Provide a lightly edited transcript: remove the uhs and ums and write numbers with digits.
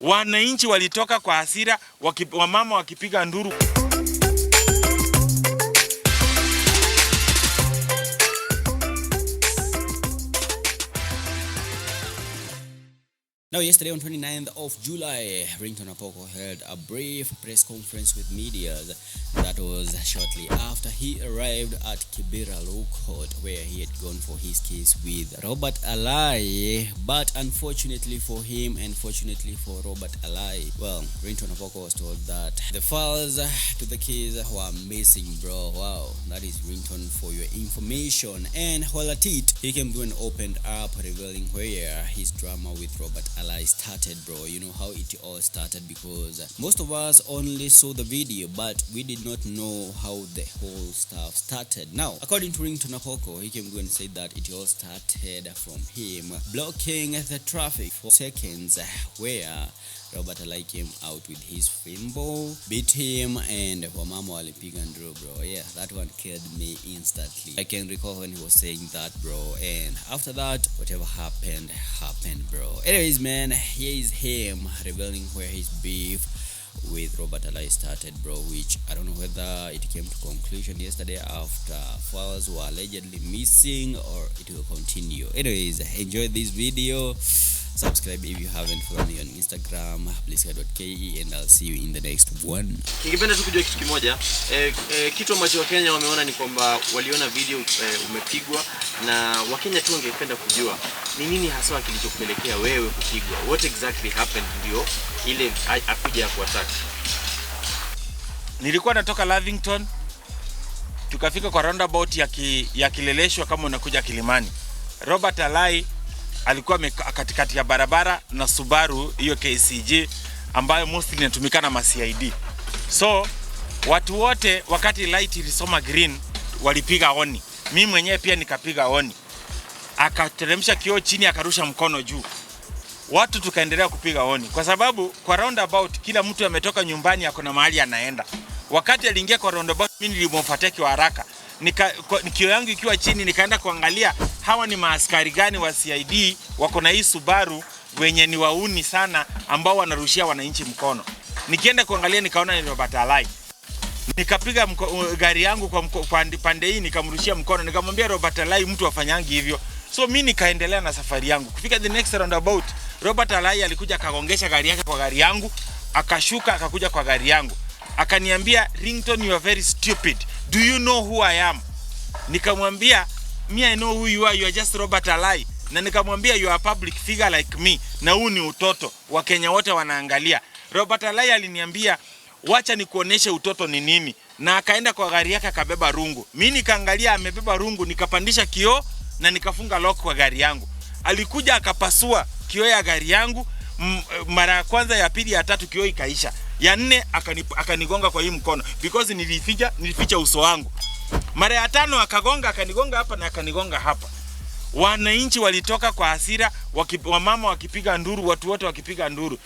Wananchi walitoka kwa hasira, wamama wakipiga nduru. Now, yesterday on 29th of July, Ringtone Apoko held a brief press conference with media. That was shortly after he arrived at Kibera Law Court, where he had gone for his case with Robert Alai. But unfortunately for him and fortunately for Robert Alai, well, Ringtone Apoko was told that the files to the case were missing, bro. Wow, that is Ringtone for your information. And while at it, he came through and opened up, revealing where his drama with Robert Alai started, bro. You know how it all started, because most of us only saw the video, but we did not know how the whole stuff started. Now, according to Ringtone Apoko, he came through and said that it all started from him blocking the traffic for seconds, where Robert Alai came out with his fimbo, beat him, and wamama walipiga nduru, bro. Yeah, that one killed me instantly. I can recall when he was saying that, bro. And after that, whatever happened, bro. Anyways, man, here is him revealing where his beef with Robert Alai started, bro, which I don't know whether it came to conclusion yesterday after files were allegedly missing, or it will continue. Anyways, enjoy this video. Subscribe if you haven't. Follow me on Instagram, blissca.ke, and I'll see you in the next one. Ningependa tu kujua kitu kimoja. Kitu ambacho Wakenya wameona ni kwamba waliona video umepigwa, na Wakenya tu wangependa kujua ni nini hasa kilichokupelekea wewe kupigwa. What exactly happened ndio ile akuja kuattack? Nilikuwa natoka Lavington, tukafika kwa roundabout ya Kileleshwa kama unakuja Kilimani. Robert Alai alikuwa katikati ya barabara na Subaru hiyo KCG ambayo mostly inatumika na ma-CID. So watu wote wakati light ilisoma green walipiga honi. Mimi mwenyewe pia nikapiga honi. Akateremsha kioo chini, akarusha mkono juu. Watu tukaendelea kupiga honi kwa sababu kwa roundabout kila mtu ametoka nyumbani yako na mahali anaenda. Wakati aliingia kwa roundabout, mimi nilimfuatia kwa haraka. Nikio yangu ikiwa chini, nikaenda kuangalia hawa ni maaskari gani wa CID wako na hii Subaru wenye ni wauni sana ambao wanarushia wananchi mkono. Nikienda kuangalia nikaona ni Robert Alai. Nikapiga gari yangu kwa pande hii nikamrushia mkono, nikamwambia Robert Alai mtu afanyangi hivyo. So mimi nikaendelea na safari yangu. Kufika the next roundabout, Robert Alai alikuja akagongesha gari yake kwa gari yangu, akashuka akakuja kwa gari yangu. Akaniambia, "Ringtone, you are very stupid. Do you know who I am?" Nikamwambia, "Me, I know who you are just Robert Alai." Na nikamwambia, "You are a public figure like me. Na huu ni utoto. Wakenya wote wanaangalia." Robert Alai aliniambia, "Wacha nikuoneshe utoto ni nini." Na akaenda kwa gari yake akabeba rungu. Mimi nikaangalia amebeba rungu, nikapandisha kioo na nikafunga lock kwa gari yangu. Alikuja akapasua kioo ya gari yangu, mara ya kwanza, ya pili, ya tatu kioo ikaisha. Ya nne akanigonga kwa hii mkono because nilificha uso wangu. Mara ya tano akanigonga hapa na akanigonga hapa. Wananchi walitoka kwa hasira, wamama wakipiga nduru, watu wote wakipiga nduru.